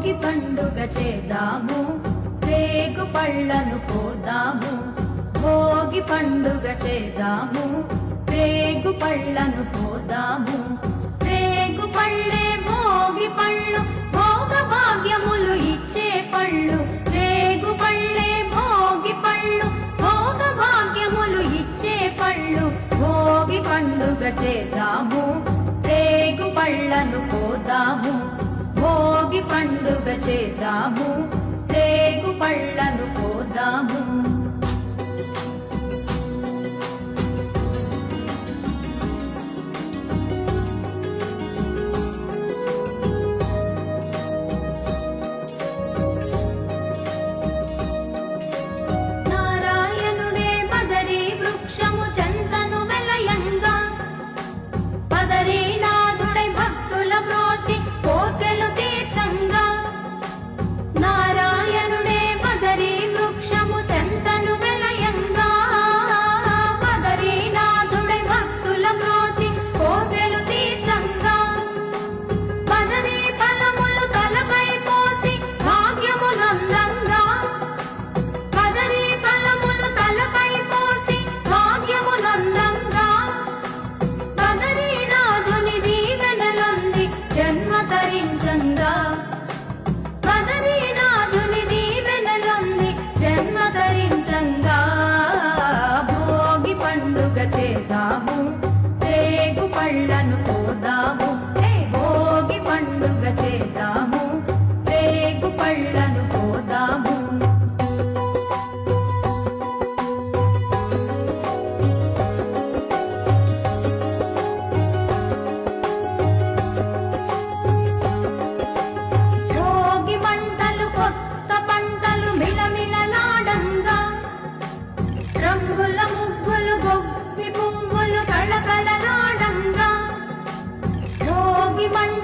భోగి పండుగ చేద్దాము, రేగు పళ్ళను పోదాము. భోగి పండుగ చేద్దాము, రేగు పళ్ళను పోదాము. రేగు పళ్ళే భోగి పళ్ళు, భోగ భాగ్యములు ఇచ్చే పళ్ళు. రేగు పళ్ళే భోగి పళ్ళు, భోగ భాగ్యములు ఇచ్చే పళ్ళు. భోగి పండుగ చేద్దాము, రేగు పళ్ళను పోదాము. భోగి పండుగ చేద్దాము, రేగు పళ్ళను పోదాము. నారాయణుడే బదరీ వృక్షము చెంతను వెలయంగా, బదరీనాథుడై భక్తుల బ్రోచి కోర్కెలు తీర్చంగా. నారాయణుడే బదరీ వృక్షము చెంతను వెలయంగా, బదరీనాథుడై భక్తుల బ్రోచి కోర్కెలు తీర్చంగా. బదరీ ఫలములు తలపై పోసి భాగ్యమునందంగా, బదరీ ఫలములు తలపై పోసి భాగ్యమునందంగా. బదరీనాథుని దీవెనలొంది జన్మ తరించంగా, బదరీనాథుని దీవెనలొంది జన్మ తరించంగా. భోగి పండుగ చేద్దాము, రేగు పళ్ళను పోదాము. భోగి పండుగ చేద్దాము, రేగు పళ్ళను పోదాము. భోగి మంటలు కొత్త పంటలు మిలమిలలాడంగా, రంగుల ముగ్గులు గొప్పి పువ్వులు కళకళలాడంగా. భోగి మంటలు